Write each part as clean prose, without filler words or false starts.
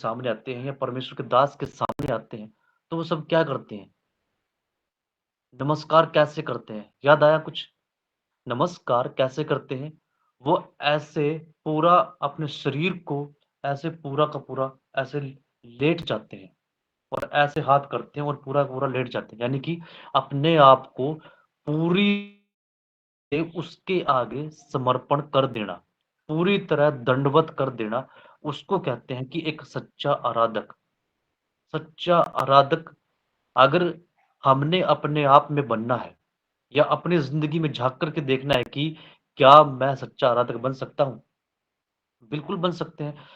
सामने आते हैं या परमेश्वर के दास के सामने आते हैं, तो वो सब क्या करते हैं? नमस्कार कैसे करते हैं? याद आया कुछ? नमस्कार कैसे करते हैं? वो ऐसे पूरा अपने शरीर को ऐसे पूरा का पूरा ऐसे लेट जाते हैं और ऐसे हाथ करते हैं और पूरा का पूरा लेट जाते हैं। यानी कि अपने आप को पूरी उसके आगे समर्पण कर देना, पूरी तरह दंडवत कर देना, उसको कहते हैं कि एक सच्चा आराधक। सच्चा आराधक अगर हमने अपने आप में बनना है या अपनी ज़िंदगी में झाँक कर के देखना है कि क्या मैं सच्चा आराधक बन सकता हूँ? बिल्कुल बन सकते हैं।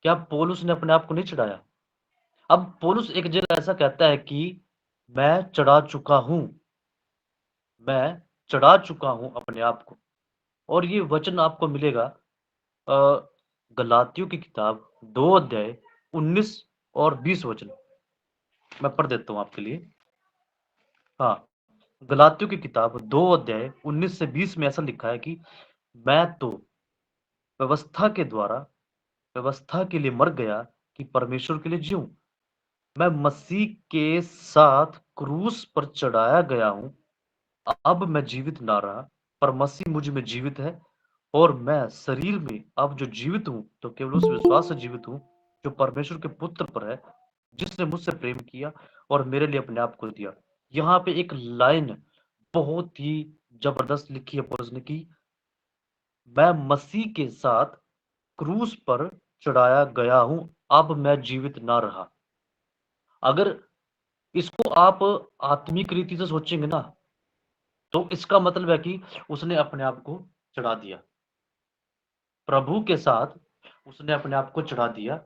क्या पौलुस ने अपने आप को नहीं चढ़ाया? अब पौलुस एक जगह ऐसा कहता है कि मैं चढ़ा चुका हूँ, मैं चढ़ा चुका हूँ अपने आप को। और ये वचन आपको मिलेगा गलातियों की किताब 2 अध्याय 19 और 20 वचन। मैं पढ़ देता हूँ आपके लिए। हाँ, गलातियों की किताब 2 अध्याय 19 से 20 में ऐसा लिखा है कि मैं तो व्यवस्था के द्वारा व्यवस्था के लिए मर गया कि परमेश्वर के लिए जीऊं। मैं मसीह के साथ क्रूस पर चढ़ाया गया हूं। अब मैं जीवित ना रहा, पर मसीह मुझ में जीवित है। और मैं शरीर में अब जो जीवित हूँ तो केवल उस विश्वास से जीवित हूँ जो परमेश्वर के पुत्र पर है, जिसने मुझसे प्रेम किया और मेरे लिए अपने आप को दिया। यहाँ पे एक लाइन बहुत ही जबरदस्त लिखी है पौलुस ने कि मैं मसीह के साथ क्रूस पर चढ़ाया गया हूं, अब मैं जीवित ना रहा। अगर इसको आप आत्मिक रीति से सोचेंगे ना, तो इसका मतलब है कि उसने अपने आप को चढ़ा दिया प्रभु के साथ, उसने अपने आप को चढ़ा दिया।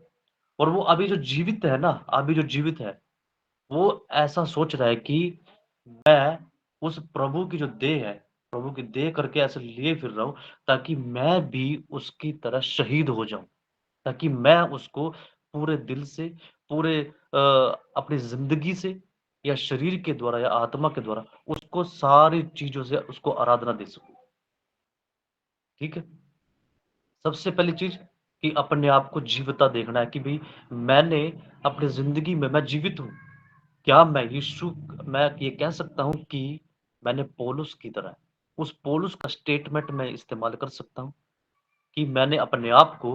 और वो अभी जो जीवित है ना, अभी जो जीवित है, वो ऐसा सोच रहा है कि मैं उस प्रभु की जो देह है, प्रभु की देह करके ऐसे लिए फिर रहा हूं, ताकि मैं भी उसकी तरह शहीद हो जाऊं, ताकि मैं उसको पूरे दिल से, पूरे अपनी जिंदगी से या शरीर के द्वारा या आत्मा के द्वारा उसको सारी चीजों से उसको आराधना दे सकूं। ठीक है। सबसे पहली चीज कि अपने आप को जीवता देखना है कि भाई मैंने अपनी जिंदगी में मैं जीवित हूं। क्या मैं यीशु, मैं ये कह सकता हूं कि मैंने पौलुस की तरह उस पौलुस का स्टेटमेंट मैं इस्तेमाल कर सकता हूं कि मैंने अपने आप को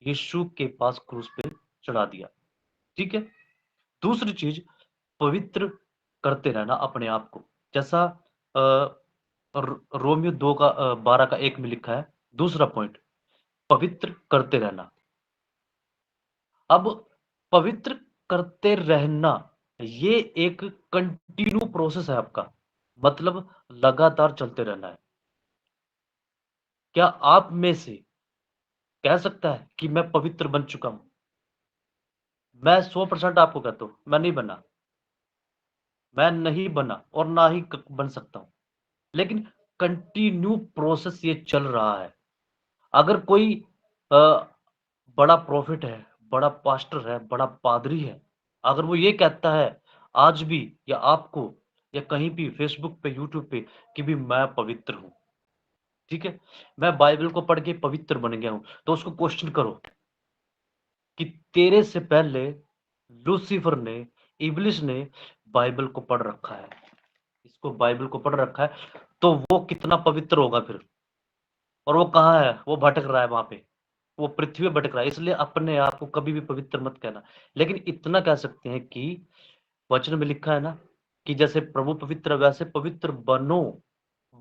यीशु के पास क्रूस पे चढ़ा दिया। ठीक है। दूसरी चीज, पवित्र करते रहना अपने आप को। जैसा रोमियो 2 का 12 का 1 में लिखा है, दूसरा पॉइंट, पवित्र करते रहना। अब पवित्र करते रहना ये एक कंटिन्यू प्रोसेस है आपका, मतलब लगातार चलते रहना है। क्या आप में से कह सकता है कि मैं पवित्र बन चुका हूं? मैं 100% आपको कहता हूं मैं नहीं बना, मैं नहीं बना और ना ही बन सकता हूं। लेकिन कंटिन्यू प्रोसेस ये चल रहा है। अगर कोई अ, बड़ा प्रॉफिट है, बड़ा पास्टर है, बड़ा पादरी है, अगर वो ये कहता है आज भी या आपको या कहीं भी फेसबुक पे, यूट्यूब पे कि भी मैं पवित्र हूँ, ठीक है, मैं बाइबल को पढ़ के पवित्र बन गया हूँ, तो उसको क्वेश्चन करो कि तेरे से पहले लूसीफर ने, इब्लिस ने बाइबल को पढ़ रखा है, इसको बाइबल को पढ़ रखा है, तो वो कितना पवित्र होगा फिर? और वो कहाँ है? वो भटक रहा है वहां पे, वो पृथ्वी पे भटक रहा है। इसलिए अपने आप को कभी भी पवित्र मत कहना। लेकिन इतना कह सकते हैं कि वचन में लिखा है ना कि जैसे प्रभु पवित्र है वैसे पवित्र बनो।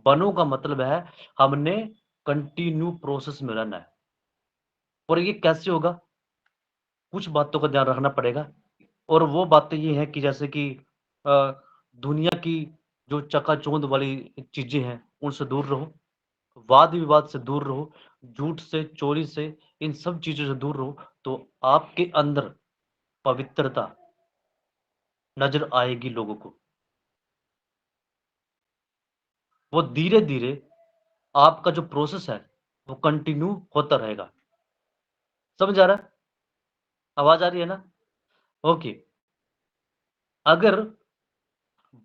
बनो का मतलब है हमने कंटिन्यू प्रोसेस में रहना है। और ये कैसे होगा? कुछ बातों का ध्यान रखना पड़ेगा। और वो बातें ये हैं कि जैसे कि अ, दुनिया की जो चकाचौंध वाली चीजें हैं उनसे दूर रहो, वाद विवाद से दूर रहो, झूठ से, चोरी से, इन सब चीजों से दूर रहो, तो आपके अंदर पवित्रता नजर आएगी लोगों को। वो धीरे धीरे आपका जो प्रोसेस है वो कंटिन्यू होता रहेगा। समझ आ रहा है? आवाज आ रही है ना? ओके। अगर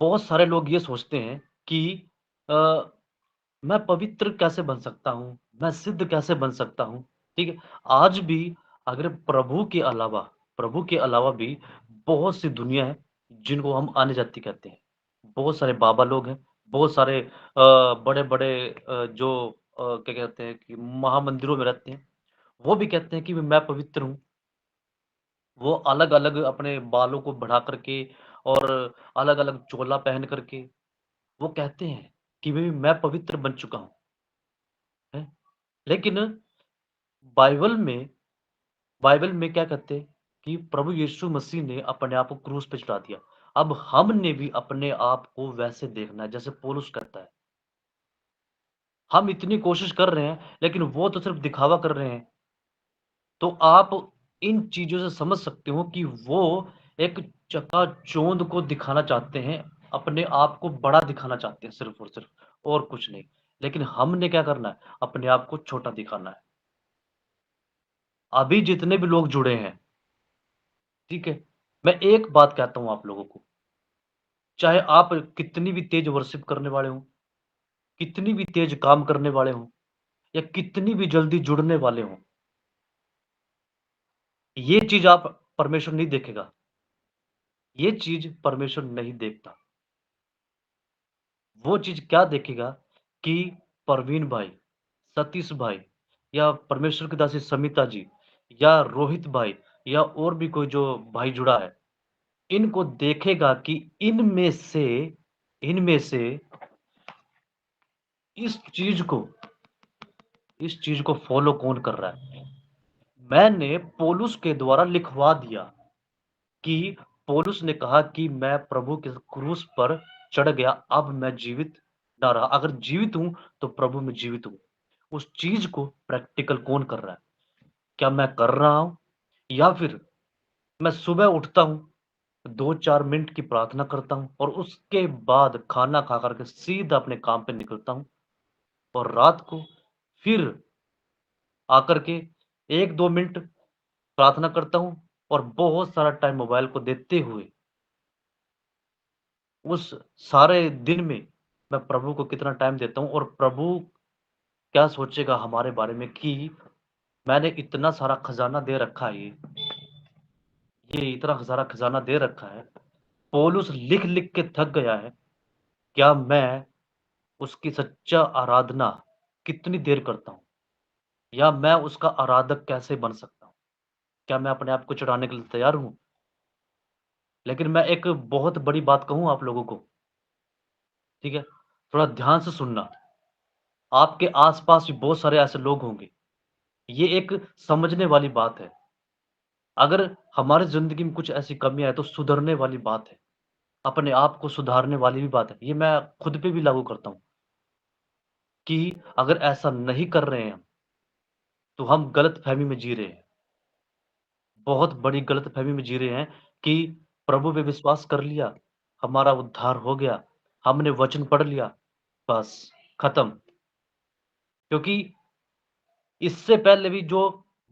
बहुत सारे लोग ये सोचते हैं कि अ, मैं पवित्र कैसे बन सकता हूँ, मैं सिद्ध कैसे बन सकता हूँ, ठीक है, आज भी अगर प्रभु के अलावा भी बहुत सी दुनिया है जिनको हम अन्य जाति कहते हैं। बहुत सारे बाबा लोग हैं, बहुत सारे बड़े-बड़े जो क्या कहते हैं कि महामंदिरों में रहते हैं, वो भी कहते हैं कि मैं पवित्र हूँ। वो अलग-अलग अपने बालों को बढ़ा कर के और अलग-अलग चोला पहन कर के वो कहते हैं कि भई मैं पवित्र बन चुका हूँ, हैं? लेकिन बाइबल में बाइबल में क्या कहते हैं कि प्रभु यीशु मसीह ने अपने आप को क्रूस पे चढ़ा दिया। अब हमने भी अपने आप को वैसे देखना है जैसे पौलुस कहता है। हम इतनी कोशिश कर रहे हैं, लेकिन वो तो सिर्फ़ दिखावा कर रहे हैं। तो आप इन चीज़ों से समझ सकते हो कि वो एक चकाचौंध को दिखाना चाहते हैं, अपने आप को बड़ा दिखाना चाहते हैं सिर्फ़ और सिर्फ़ और कुछ नहीं। लेकिन हमने क्या करना है, अपने आप को छोटा दिखाना है। अभी जितने भी लोग जुड़े हैं, ठीक है? मैं एक बात कहता हूँ आप लोगों को, चाहे आप कितनी भी तेज़ वर्शिप करने वाले हों, कितनी भी तेज़ काम करने वाले हों या कितनी भी जल्दी जुड़ने वाले हों, ये चीज़ आप परमेश्वर नहीं देखेगा। ये चीज़ परमेश्वर नहीं देखता। वो चीज़ क्या देखेगा कि परवीन भाई, सतीश भाई या परमेश्वर की दासी समिता जी या रोहित भाई या और भी कोई जो भाई जुड़ा है, इनको देखेगा कि इनमें से इस चीज़ को इस चीज़ को फ़ॉलो कौन कर रहा है। मैंने पौलुस के द्वारा लिखवा दिया कि पौलुस ने कहा कि मैं प्रभु के क्रूस पर चढ़ गया, अब मैं जीवित ना रहा। अगर जीवित हूँ, तो प्रभु में जीवित हूँ। उस चीज़ को प्रैक्टिकल कौन कर रहा है? क्या मैं कर रहा हूँ? या फिर मैं सुबह उठता हूँ, 2-4 मिनट की प्रार्थना करता हूँ और उसके बाद खाना खा कर के सीधा अपने काम पे निकलता हूँ और रात को फिर आकर के 1-2 मिनट प्रार्थना करता हूँ और बहुत सारा टाइम मोबाइल को देते हुए उस सारे दिन में मैं प्रभु को कितना टाइम देता हूँ और प्रभु क्या सोचेगा हमारे बारे में कि मैंने इतना सारा खजाना दे रखा है ये इतना सारा खजाना दे रखा है। पौलुस लिख-लिख के थक गया है। क्या मैं उसकी सच्चा आराधना कितनी देर करता हूँ? या मैं उसका आराधक कैसे बन सकता हूँ? क्या मैं अपने आप को चढ़ाने के लिए तैयार हूँ? लेकिन मैं एक बहुत बड़ी बात कहूँ आप लोगों को, ठीक है? थोड़ा ध्यान से सुनना। आपके आस-पास भी बहुत सारे ऐसे लोग होंगे। ये एक समझने वाली बात है। अगर हमारी ज़िंदगी में कुछ ऐसी कमियाँ हैं, तो सुधरने वाली बात है। अपने आप को सुधारने वाली भी बात है। ये मैं खुद पे भी लागू करता हूँ कि अगर ऐसा नहीं कर रहे हैं हम, तो हम गलतफ़हमी में जी रहे हैं। बहुत बड़ी गलतफ़हमी में जी रहे हैं कि प्रभु पे विश्वास कर लिया, हमारा उद्धार हो गया, हमने वचन पढ़ लिया, बस खत्म। क्योंकि इससे पहले भी जो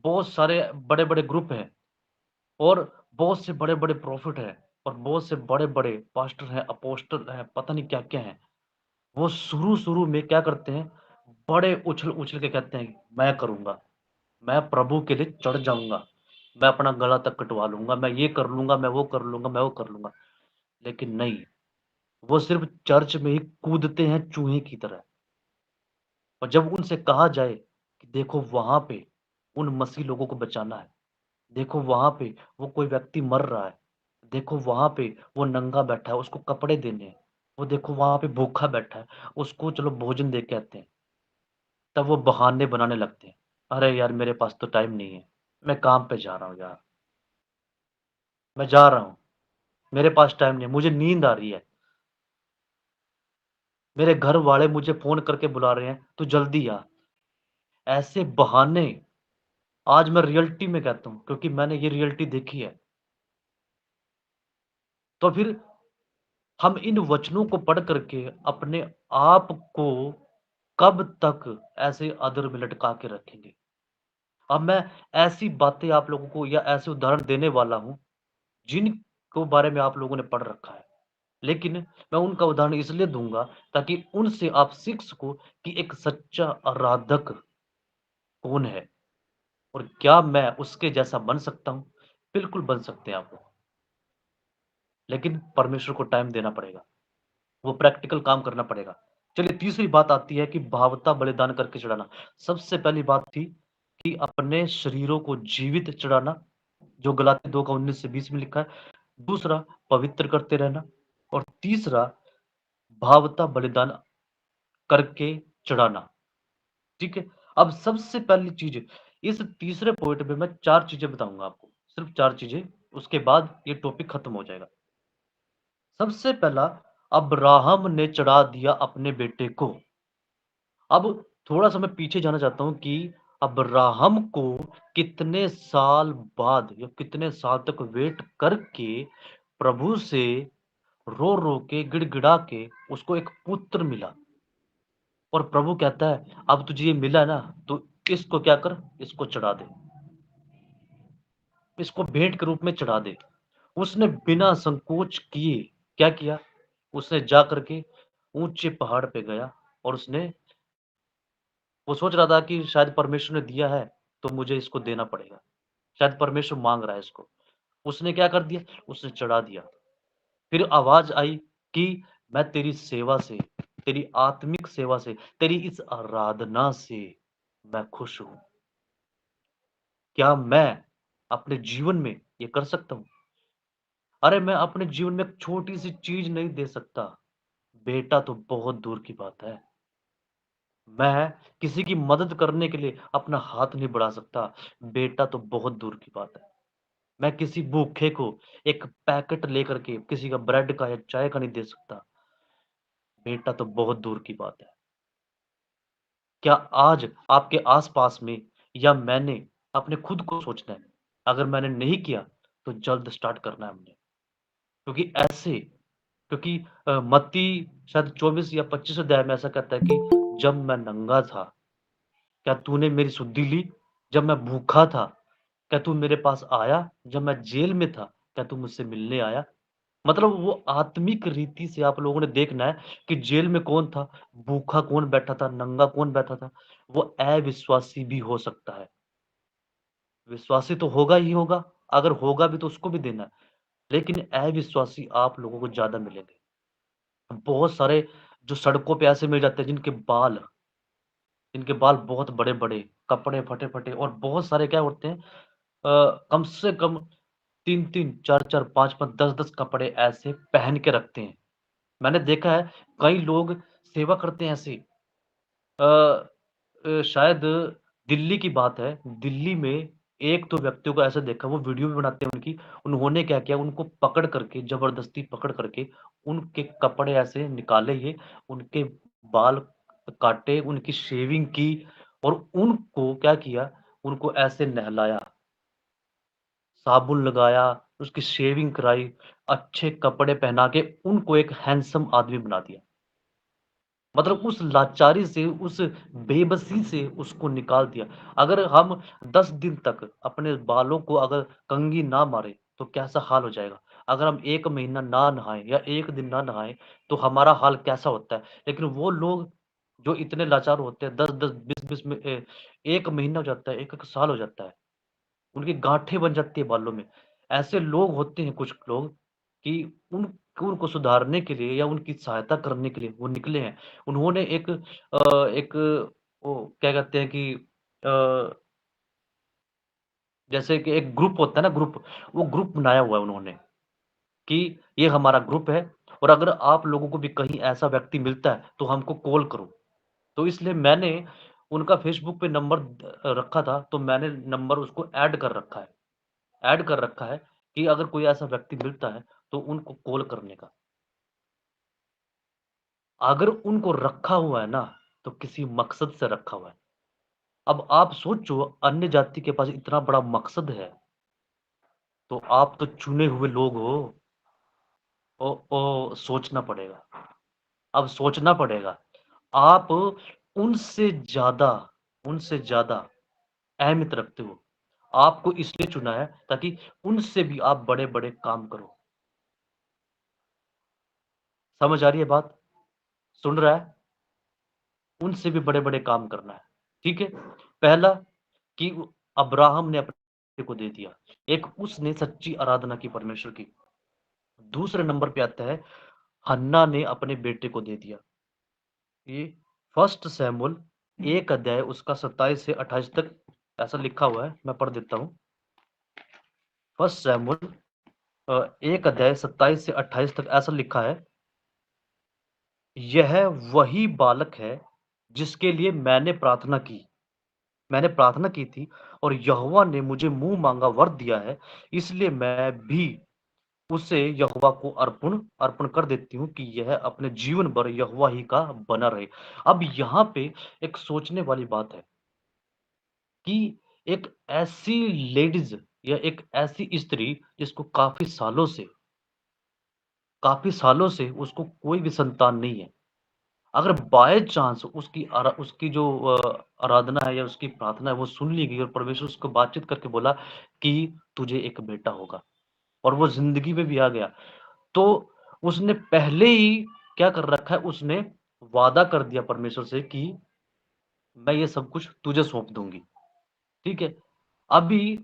बहुत सारे बड़े-बड़े ग्रुप हैं और बहुत से बड़े-बड़े प्रॉफ़िट हैं और बहुत से बड़े-बड़े पास्टर हैं, अपोस्टल हैं, पता नहीं क्या-क्या हैं। वो शुरू-शुरू में क्या करते हैं, बड़े उछल-उछल के कहते हैं, मैं करूँगा, मैं प्रभु के लिए चढ़ जाऊँगा, मैं अपना गला तक कटवा लूँगा, मैं ये कर लूँगा, मैं वो कर लूँगा, मैं वो कर लूँगा। लेकिन नहीं, वो सिर्फ़ चर्च में ही कूदते हैं चूहे की तरह और जब उनसे कहा जाए कि देखो वहाँ पे उन मसीह लोगों को बचाना है, देखो वहाँ पे वो कोई व्यक्ति मर रहा है, देखो वहाँ पे वो नंगा बैठा है, उसको कपड़े देने हैं, वो देखो वहाँ पे भूखा बैठा है, उसको चलो भोजन दे के आते हैं। तब वो बहाने बनाने लगते हैं। अरे यार मेरे पास तो टाइम नहीं है, मैं काम पे जा रहा हूँ यार, मैं जा रहा हूँ, मेरे पास टाइम नहीं है, मुझे नींद आ रही है, मेरे घर वाले मुझे फ़ोन करके बुला रहे हैं, तू जल्दी आ। ऐसे बहाने आज मैं रियलिटी में कहता हूँ क्योंकि मैंने ये रियलिटी देखी है। तो फिर हम इन वचनों को पढ़ कर के अपने आप को कब तक ऐसे अधर में लटका के रखेंगे? अब मैं ऐसी बातें आप लोगों को या ऐसे उदाहरण देने वाला हूँ, जिनको बारे में आप लोगों ने पढ़ रखा है। लेकिन मैं उनका उदाहरण इसलिए दूँगा ताकि उनसे आप सीख सको कि एक सच्चा आराधक कौन है और क्या मैं उसके जैसा बन सकता हूँ? बिल्कुल बन सकते हैं आप वो। लेकिन परमेश्वर को टाइम देना पड़ेगा। वो प्रैक्टिकल काम करना पड़ेगा। चलिए तीसरी बात आती है कि भावता बलिदान करके चढ़ाना। सबसे पहली बात थी कि अपने शरीरों को जीवित चढ़ाना, जो गलाती 2 का 19 से 20 में लिखा है। दूसरा पवित्र करते रहना और तीसरा भावता बलिदान करके चढ़ाना। ठीक है? अब सबसे पहली चीज़, इस तीसरे पॉइंट में मैं 4 चीज़ें बताऊँगा आपको, सिर्फ़ 4 चीज़ें, उसके बाद ये टॉपिक खत्म हो जाएगा। सबसे पहला, अब्राहम ने चढ़ा दिया अपने बेटे को। अब थोड़ा-सा मैं पीछे जाना चाहता हूँ कि अब्राहम को कितने साल बाद या कितने साल तक वेट करके प्रभु से रो-रो के, गिड़गिड़ा के उसको एक पुत्र मिला। और प्रभु कहता है, अब तुझे ये मिला ना, तो इसको क्या कर, इसको चढ़ा दे, इसको भेंट के रूप में चढ़ा दे। उसने बिना संकोच किए क्या किया, उसने जा करके ऊंचे पहाड़ पे गया और उसने, वो सोच रहा था कि शायद परमेश्वर ने दिया है तो मुझे इसको देना पड़ेगा, शायद परमेश्वर मांग रहा है इसको। उसने क्या कर दिया, उसने चढ़ा दिया। फिर आवाज आई कि मैं तेरी सेवा से, तेरी आत्मिक सेवा से, तेरी इस आराधना से मैं खुश हूं। क्या मैं अपने जीवन में ये कर सकता हूँ? अरे मैं अपने जीवन में एक छोटी सी चीज नहीं दे सकता, बेटा तो बहुत दूर की बात है। मैं किसी की मदद करने के लिए अपना हाथ नहीं बढ़ा सकता, बेटा तो बहुत दूर की बात है। मैं किसी भूखे को एक पैकेट लेकर के किसी का ब्रेड का या चाय का नहीं दे सकता, बेटा तो बहुत दूर की बात है। क्या आज आपके आस-पास में, या मैंने अपने खुद को सोचना है, अगर मैंने नहीं किया तो जल्द स्टार्ट करना है हमने। क्योंकि ऐसे, क्योंकि मत्ती शायद 24 या 25 अध्याय में ऐसा कहता है कि जब मैं नंगा था, क्या तूने मेरी सुधि ली? जब मैं भूखा था, क्या तू मेरे पास आया? जब मैं जेल में था, क्या तू मुझसे मिलने आया? मतलब वो आत्मिक रीति से आप लोगों ने देखना है कि जेल में कौन था, भूखा कौन बैठा था, नंगा कौन बैठा था। वो अविश्वासी भी हो सकता है, विश्वासी तो होगा ही होगा, अगर होगा भी तो उसको भी देना है, लेकिन अविश्वासी आप लोगों को ज़्यादा मिलेंगे। बहुत सारे जो सड़कों पे ऐसे मिल जाते हैं जिनके बाल बहुत बड़े-बड़े, कपड़े फटे-फटे, और बहुत सारे क्या होते हैं, कम से कम 3-3, 4-4, 5-5, 10-10 कपड़े ऐसे पहन के रखते हैं। मैंने देखा है कई लोग सेवा करते हैं ऐसे। अ शायद दिल्ली की बात है, दिल्ली में 1-2 व्यक्तियों को ऐसा देखा, वो वीडियो भी बनाते हैं उनकी। उन्होंने क्या किया, उनको पकड़ करके, ज़बरदस्ती पकड़ करके उनके कपड़े ऐसे निकाले ये, उनके बाल काटे, उनकी शेविंग की और उनको क्या किया, उनको ऐसे नहलाया, साबुन लगाया, उसकी शेविंग कराई, अच्छे कपड़े पहना के उनको एक हैंडसम आदमी बना दिया। मतलब उस लाचारी से, उस बेबसी से उसको निकाल दिया। अगर हम 10 दिन तक अपने बालों को अगर कंघी ना मारे, तो कैसा हाल हो जाएगा? अगर हम 1 महीना ना नहाएँ या 1 दिन ना नहाएँ, तो हमारा हाल कैसा होता है? लेकिन वो लोग जो इतने लाचार होते हैं, 10-10, 20-20 में 1 महीना हो जाता है, 1-1 साल हो जाता है। उनकी गाँठें बन जाती है बालों में। ऐसे लोग होते हैं कुछ लोग कि उनको सुधारने के लिए या उनकी सहायता करने के लिए वो निकले हैं। उन्होंने एक वो क्या कहते हैं कि अ, जैसे कि एक ग्रुप होता है ना, ग्रुप, वो ग्रुप बनाया हुआ है उन्होंने कि ये हमारा ग्रुप है और अगर आप लोगों को भी कहीं ऐसा व्यक्ति मिलता है तो हमको कॉल करो। तो इसलिए मैंने उनका फ़ेसबुक पे नंबर रखा था, तो मैंने नंबर उसको ऐड कर रखा है कि अगर कोई ऐसा व्यक्ति मिलता है तो उनको कॉल करने का। अगर उनको रखा हुआ है ना, तो किसी मकसद से रखा हुआ है। अब आप सोचो, अन्य जाति के पास इतना बड़ा मकसद है, तो आप तो चुने हुए लोग हो। सोचना पड़ेगा, अब सोचना पड़ेगा। आप उनसे ज़्यादा अहमियत रखते हो। आपको इसलिए चुना है ताकि उनसे भी आप बड़े-बड़े काम करो। समझ आ रही है बात? सुन रहा है? उनसे भी बड़े-बड़े काम करना है। ठीक है? पहला कि अब्राहम ने अपने बेटे को दे दिया। एक उसने सच्ची आराधना की परमेश्वर की। दूसरे नंबर पे आता है हन्ना ने अपने बेटे को दे दिया। ये फर्स्ट सैमुअल 1 अध्याय उसका 27 से 28 तक ऐसा लिखा हुआ है, मैं पढ़ देता हूँ। फर्स्ट सैमुअल 1 अध्याय 27 से 28 तक ऐसा लिखा है, यह वही बालक है जिसके लिए मैंने प्रार्थना की थी और यहोवा ने मुझे मुंह मांगा वर दिया है, इसलिए मैं भी उसे यहोवा को अर्पण अर्पण कर देती हूँ कि यह अपने जीवन भर यहोवा ही का बना रहे। अब यहाँ पे एक सोचने वाली बात है कि एक ऐसी लेडीज या एक ऐसी स्त्री जिसको काफी सालों से उसको कोई भी संतान नहीं है, अगर बाय चांस उसकी जो आराधना है या उसकी प्रार्थना है वो सुन ली गई और परमेश्वर उसको बातचीत करके बोला कि तुझे एक बेटा होगा और वो जिंदगी में भी आ गया, तो उसने पहले ही क्या कर रखा है, उसने वादा कर दिया परमेश्वर से कि मैं ये सब कुछ तुझे सौंप दूंगी। ठीक है, अभी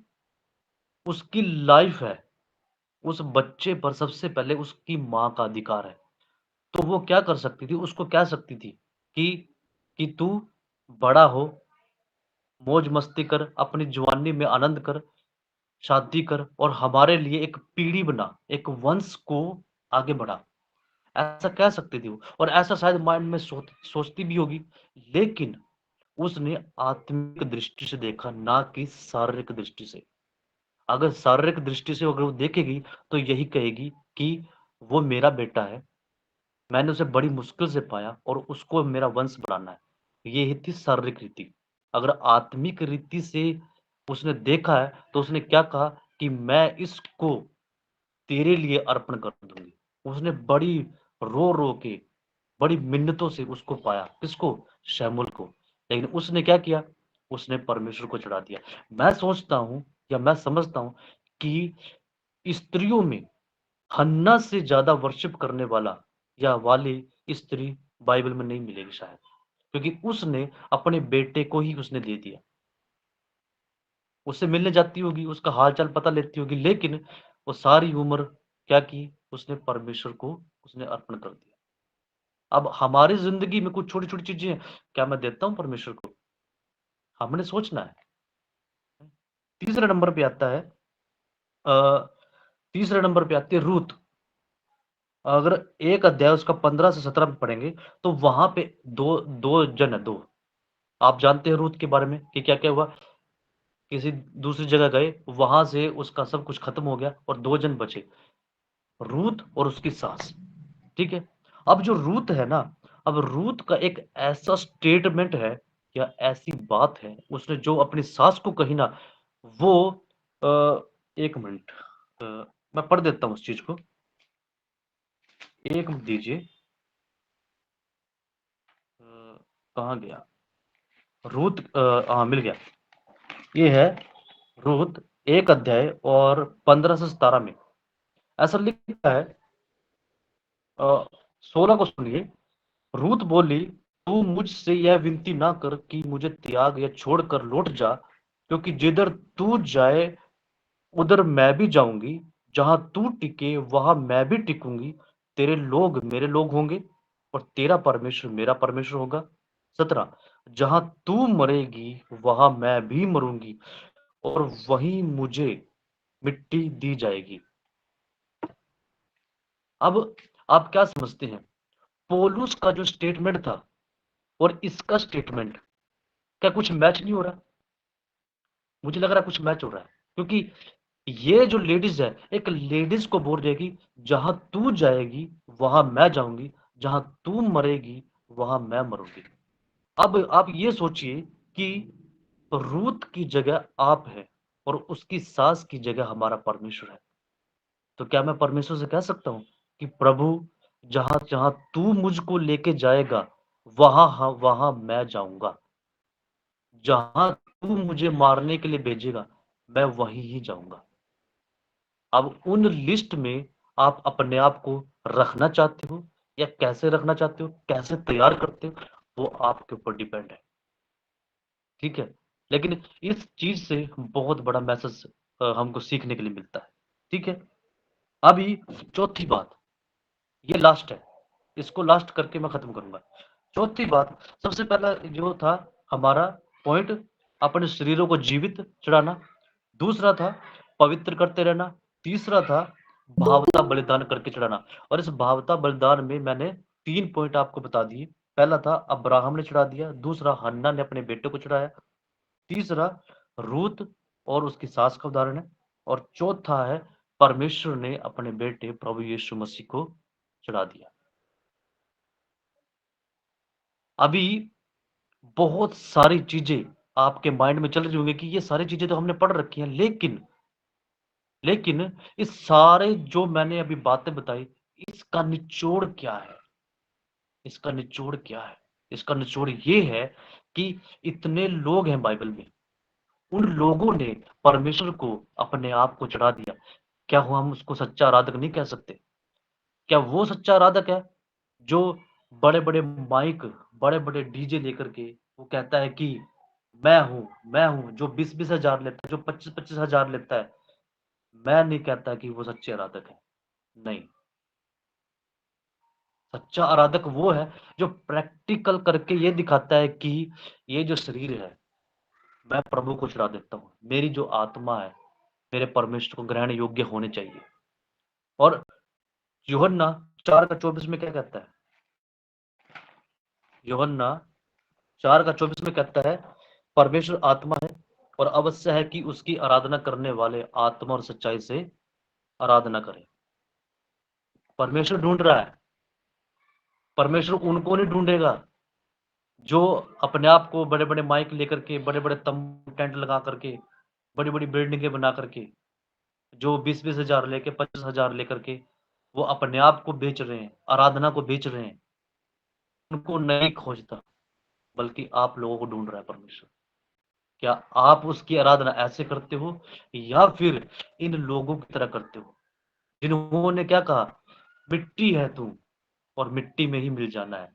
उसकी लाइफ है, उस बच्चे पर सबसे पहले उसकी माँ का अधिकार है। तो वो क्या कर सकती थी, उसको कह सकती थी कि तू बड़ा हो, मौज मस्ती कर, अपनी जवानी में आनंद कर, शादी कर और हमारे लिए एक पीढ़ी बना, एक वंश को आगे बढ़ा। ऐसा कह सकती थी वो और ऐसा शायद माइंड में सोचती भी होगी, लेकिन उसने आत्मिक दृष्टि से देखा, ना कि शारीरिक दृष्टि से। अगर शारीरिक दृष्टि से अगर वो देखेगी तो यही कहेगी कि वो मेरा बेटा है, मैंने उसे बड़ी मुश्किल से पाया और उसको मेरा वंश बढ़ाना है। ये ही थी शारीरिक रीति। अगर आत्मिक रीति से उसने देखा है तो उसने क्या कहा कि मैं इसको तेरे लिए अर्पण कर दूंगी। उसने बड़ी रो रो के, बड़ी मिन्नतों से उसको पाया, किसको, शैमुल को। लेकिन उसने क्या किया, उसने परमेश्वर को चढ़ा दिया। मैं सोचता हूं या मैं समझता हूं कि स्त्रियों में हन्ना से ज्यादा वर्शिप करने वाला या वाली स्त्री बाइबल में नहीं मिलेगी शायद, क्योंकि उसने अपने बेटे को ही उसने दे दिया। उससे मिलने जाती होगी, उसका हाल चाल पता लेती होगी, लेकिन वो सारी उम्र क्या की, उसने परमेश्वर को उसने अर्पण कर दिया। अब हमारी जिंदगी में कुछ छोटी छोटी चीजें हैं, क्या मैं देता हूं परमेश्वर को, हमने सोचना है। तीसरे नंबर पे आता है अ, तीसरे नंबर पे आती है रूत। अगर एक अध्याय उसका 15 से 17 में पढ़ेंगे तो वहां पे दो दो जन है, दो। आप जानते हैं रूत के बारे में कि क्या क्या हुआ, किसी दूसरी जगह गए, वहां से उसका सब कुछ खत्म हो गया और दो जन बचे, रूत और उसकी सास। ठीक है, अब जो रूत है ना, अब रूत का एक ऐसा स्टेटमेंट है या ऐसी बात है, उसने जो अपनी सास को कही ना, वो एक मिनट, मैं पढ़ देता हूँ उस चीज को, एक मिनट दीजिए। कहाँ गया, रूत, हाँ मिल गया। ये है रूत 1 अध्याय और 15 से 17 में ऐसा लिखा है, 16 को सुनिए। रूत बोली, तू मुझसे यह विनती ना कर कि मुझे त्याग या छोड़कर लौट जा, क्योंकि जिधर तू जाए उधर मैं भी जाऊंगी, जहां तू टिके वहां मैं भी टिकूंगी, तेरे लोग मेरे लोग होंगे और तेरा परमेश्वर मेरा परमेश्वर होगा। 17, जहां तू मरेगी वहां मैं भी मरूंगी और वहीं मुझे मिट्टी दी जाएगी। अब आप क्या समझते हैं, पौलुस का जो स्टेटमेंट था और इसका स्टेटमेंट, क्या कुछ मैच नहीं हो रहा? मुझे लग रहा है कुछ मैच हो रहा है, क्योंकि ये जो लेडीज है, एक लेडीज को बोल रही है कि जहां तू जाएगी वहां मैं जाऊंगी, जहां तू मरेगी वहां मैं मरूंगी। अब आप ये सोचिए कि रूत की जगह आप है और उसकी सास की जगह हमारा परमेश्वर है, तो क्या मैं परमेश्वर से कह सकता हूं कि प्रभु, जहां जहां तू मुझको लेके जाएगा वहां मैं जाऊंगा, जहां तू मुझे मारने के लिए भेजेगा मैं वहीं ही जाऊंगा। अब उन लिस्ट में आप अपने आप को रखना चाहते हो या कैसे रखना चाहते हो, कैसे तैयार करते हो, वो आपके ऊपर डिपेंड है। ठीक है, लेकिन इस चीज से बहुत बड़ा मैसेज हमको सीखने के लिए मिलता है। ठीक है, अभी चौथी बात, ये लास्ट है, इसको लास्ट करके मैं खत्म करूंगा। चौथी बात, सबसे पहला जो था हमारा पॉइंट, अपने शरीरों को जीवित चढ़ाना। दूसरा था पवित्र करते रहना। तीसरा था भावता बलिदान करके चढ़ाना। और इस भावता बलिदान में मैंने 3 पॉइंट आपको बता दिए। पहला था अब्राहम ने चढ़ा दिया, दूसरा हन्ना ने अपने बेटे को चढ़ाया, तीसरा रूत और उसकी सास का उदाहरण है, और चौथा है परमेश्वर ने अपने बेटे प्रभु यीशु मसीह को चढ़ा दिया। अभी बहुत सारी चीजें आपके माइंड में चल रही होंगी कि ये सारी चीजें तो हमने पढ़ रखी हैं, लेकिन इस सारे जो मैंने अभी बातें बताई, इसका निचोड़ क्या है? इसका निचोड़ क्या है? इसका निचोड़ ये है कि इतने लोग हैं बाइबल में, उन लोगों ने परमेश्वर को अपने आप को चढ़ा दिया। क्या हम उसको सच्चा आराधक नहीं कह सकते? क्या वो सच्चा आराधक है जो बड़े बड़े माइक, बड़े बड़े डीजे लेकर के वो कहता है कि मैं हूं, जो 20-20 हजार लेता है, जो 25-25 हजार लेता है? मैं नहीं कहता कि वो सच्चे आराधक है। नहीं, सच्चा आराधक वो है जो प्रैक्टिकल करके ये दिखाता है कि ये जो शरीर है, मैं प्रभु को चढ़ा देता हूँ, मेरी जो आत्मा है मेरे परमेश्वर को ग्रहण योग्य होने चाहिए। और यूहन्ना 4:24 में क्या कहता है? यूहन्ना 4:24 में कहता है, परमेश्वर आत्मा है और अवश्य है कि उसकी आराधना करने वाले आत्मा और सच्चाई से आराधना करें। परमेश्वर ढूंढ रहा है। परमेश्वर उनको नहीं ढूंढेगा जो अपने आप को बड़े बड़े माइक लेकर के, बड़े बड़े तंबू टेंट लगा करके, बड़ी बड़ी बिल्डिंगें बना करके, जो 20-20 हजार लेके 25 हजार लेकर के वो अपने आप को बेच रहे हैं, आराधना को बेच रहे हैं। उनको नहीं खोजता, बल्कि आप लोगों को ढूंढ रहा है परमेश्वर। क्या आप उसकी आराधना ऐसे करते हो, या फिर इन लोगों की तरह करते हो जिन्होंने क्या कहा? मिट्टी है तू और मिट्टी में ही मिल जाना है।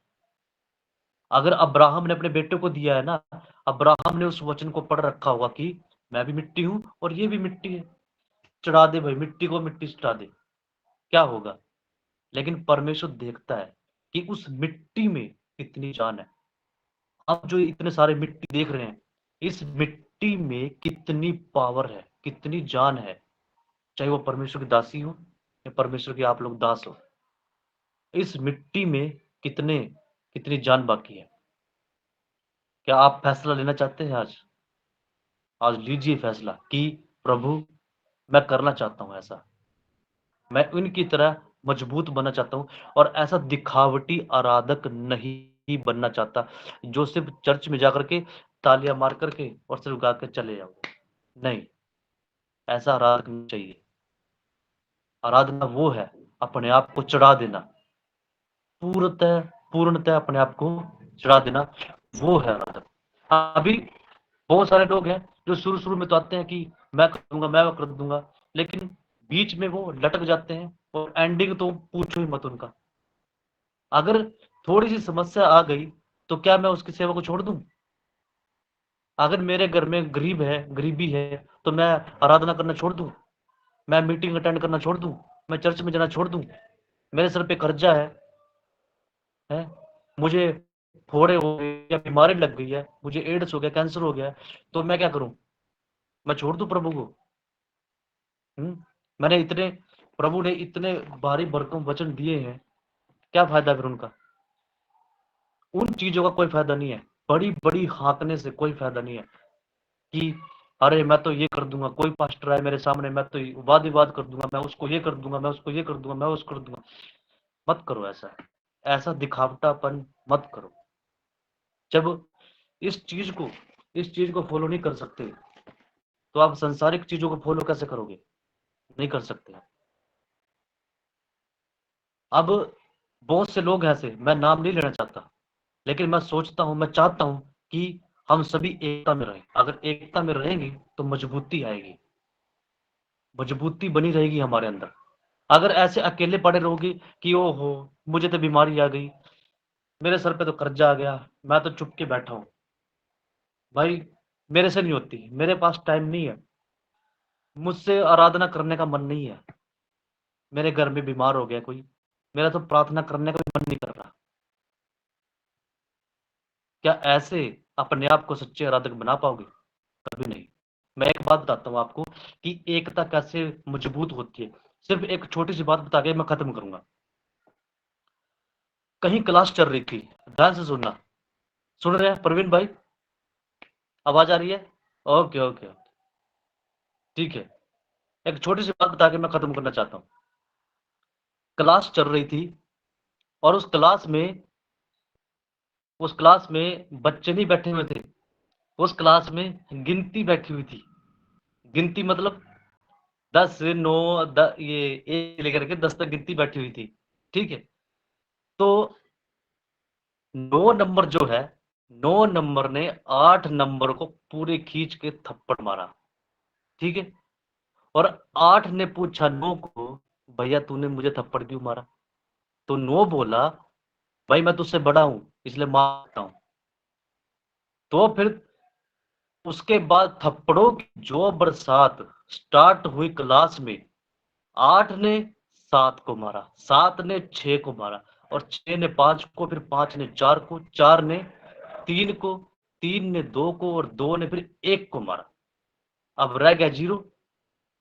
अगर अब्राहम ने अपने बेटे को दिया है ना, अब्राहम ने उस वचन को पढ़ रखा होगा कि मैं भी मिट्टी हूं और ये भी मिट्टी है, चढ़ा दे भाई, मिट्टी को मिट्टी से चढ़ा दे, क्या होगा? लेकिन परमेश्वर देखता है कि उस मिट्टी में कितनी जान है। अब जो इतने सारे मिट्टी देख रहे हैं, इस मिट्टी में कितनी पावर है, कितनी जान है। चाहे वो परमेश्वर की दासी हो या परमेश्वर के आप लोग दास हो, इस मिट्टी में कितने कितनी जान बाकी है। क्या आप फैसला लेना चाहते हैं आज? आज लीजिए फैसला कि प्रभु, मैं करना चाहता हूं ऐसा, मैं उनकी तरह मजबूत बनना चाहता हूं, और ऐसा दिखावटी आराधक नहीं बनना चाहता जो सिर्फ चर्च में जाकर के तालियां मार करके और सिर्फ गा के चले जाओ। नहीं, ऐसा आराधक नहीं चाहिए। आराधना वो है अपने आप को चढ़ा देना, पूर्णतः पूर्णतः अपने आप को चढ़ा देना, वो है आराधना। अभी बहुत सारे लोग हैं जो शुरू शुरू में तो आते हैं कि मैं कर दूंगा, मैं कर दूंगा, लेकिन बीच में वो लटक जाते हैं और एंडिंग तो पूछो ही मत उनका। अगर थोड़ी सी समस्या आ गई तो क्या मैं उसकी सेवा को छोड़ दूं? अगर मेरे घर में गरीबी है, तो मैं आराधना करना छोड़ दूं? मैं मीटिंग अटेंड करना छोड़ दूं? मैं चर्च में जाना छोड़ दूं? मेरे सर पे कर्जा है, मुझे फोड़े हो गए या बीमारी लग गई है, मुझे एड्स हो गया, कैंसर हो गया, तो मैं क्या करूं? मैं छोड़ दूं प्रभु को? मैंने इतने प्रभु ने इतने भारी भरकम वचन दिए हैं, क्या फायदा फिर उनका? उन चीजों का कोई फायदा नहीं है, बड़ी बड़ी हाँकने से कोई फायदा नहीं है कि अरे मैं तो ये कर दूंगा, कोई पास्टर आए मेरे सामने मैं तो वाद विवाद कर दूंगा, मैं उसको ये कर दूंगा, मैं उसको ये कर दूंगा, मैं उसको कर दूंगा। मत करो ऐसा, ऐसा दिखावटापन मत करो। जब इस चीज को इस चीज को फॉलो नहीं कर सकते, तो आप संसारिक चीजों को फॉलो कैसे करोगे? नहीं कर सकते। अब बहुत से लोग हैं ऐसे, मैं नाम नहीं लेना चाहता, लेकिन मैं सोचता हूं, मैं चाहता हूं कि हम सभी एकता में रहें। अगर एकता में रहेंगे तो मजबूती आएगी, मजबूती बनी रहेगी हमारे अंदर। अगर ऐसे अकेले पड़े रहोगे कि ओ हो, मुझे तो बीमारी आ गई, मेरे सर पे तो कर्जा आ गया, मैं तो चुप के बैठा हूं, भाई मेरे से नहीं होती, मेरे पास टाइम नहीं है, मुझसे आराधना करने का मन नहीं है, मेरे घर में बीमार हो गया कोई, मेरा तो प्रार्थना करने का भी मन नहीं कर रहा। क्या ऐसे अपने आप को सच्चे आराधक बना पाओगे? कभी नहीं। मैं एक बात बताता हूँ आपको कि एकता कैसे मजबूत होती है। सिर्फ एक छोटी सी बात बता के मैं खत्म करूंगा। कहीं क्लास चल रही थी, ध्यान से सुनना। सुन रहे हैं प्रवीण भाई? आवाज आ रही है? ओके ओके, ठीक है। एक छोटी सी बात बता के मैं खत्म करना चाहता हूँ। क्लास चल रही थी और उस क्लास में बच्चे नहीं बैठे हुए थे, उस क्लास में गिनती बैठी हुई थी। गिनती मतलब 10 9 ये एक लेकर के 10 तक गिनती बैठी हुई थी। ठीक है, तो 9 नंबर जो है, 9 नंबर ने 8 नंबर को पूरे खींच के थप्पड़ मारा। ठीक है, और 8 ने पूछा 9 को, भैया तूने मुझे थप्पड़ क्यों मारा? तो 9 बोला, भाई मैं तुझसे बड़ा हूं इसलिए मारता हूं। तो फिर उसके बाद थप्पड़ों की जो बरसात स्टार्ट हुई क्लास में। 8 ने 7 को मारा, 7 ने 6 को मारा, और 6 ने 5 को, फिर 5 ने 4 को, 4 ने 3 को, 3 ने 2 को, और 2 ने फिर 1 को मारा। अब रह गया 0।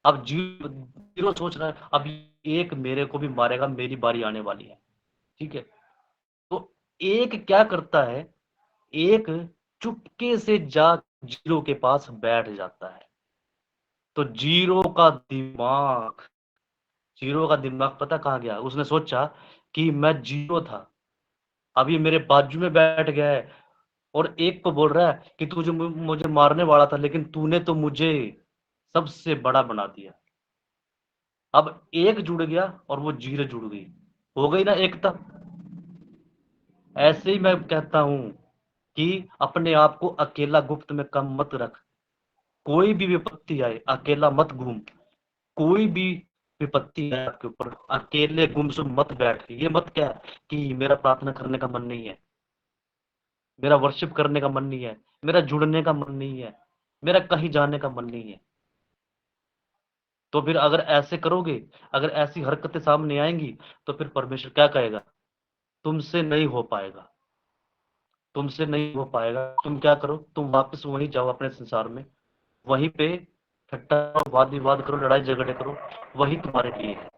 अब जीरो जीरो सोच रहा है, अब एक मेरे को भी मारेगा, मेरी बारी आने वाली है। ठीक है, तो एक क्या करता है, एक चुपके से जा जीरो के पास बैठ जाता है। तो जीरो का दिमाग पता कहाँ गया? उसने सोचा कि मैं जीरो था, अभी मेरे बाजू में बैठ गया है, और एक को बोल रहा है कि तू जो मुझे मारने वाला था, लेकिन तूने तो मुझे सबसे बड़ा बना दिया। अब एक जुड़ गया और वो जीरो जुड़ गई, हो गई ना एकता। ऐसे ही मैं कहता हूं कि अपने आप को अकेला गुप्त में कम मत रख। कोई भी विपत्ति आए अकेला मत घूम। कोई भी विपत्ति आए आपके ऊपर, अकेले गुमसुम मत बैठ। ये मत क्या कि मेरा प्रार्थना करने का मन नहीं है, मेरा वर्शिप करने का मन नहीं है, मेरा जुड़ने का मन नहीं है, मेरा कहीं जाने का मन नहीं है। तो फिर अगर ऐसे करोगे, अगर ऐसी हरकतें सामने आएंगी, तो फिर परमेश्वर क्या कहेगा? तुमसे नहीं हो पाएगा, तुमसे नहीं हो पाएगा। तुम क्या करो, तुम वापस वहीं जाओ अपने संसार में, वहीं पे ठट्टा वाद विवाद करो, लड़ाई झगड़े करो, वही तुम्हारे लिए है।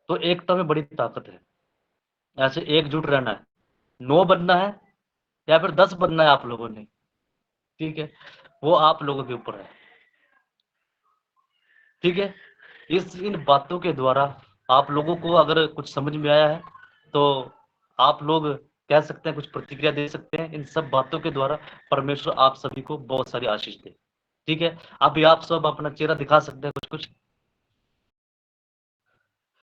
तो एकता में बड़ी ताकत है। ऐसे एकजुट रहना है, 9 बनना है या फिर 10 बनना है आप लोगों ने। ठीक है, वो आप लोगों के ऊपर है। ठीक है, इस इन बातों के द्वारा आप लोगों को अगर कुछ समझ में आया है, तो आप लोग कह सकते हैं, कुछ प्रतिक्रिया दे सकते हैं। इन सब बातों के द्वारा परमेश्वर आप सभी को बहुत सारी आशीष दे। ठीक है, अभी आप सब अपना चेहरा दिखा सकते हैं कुछ कुछ।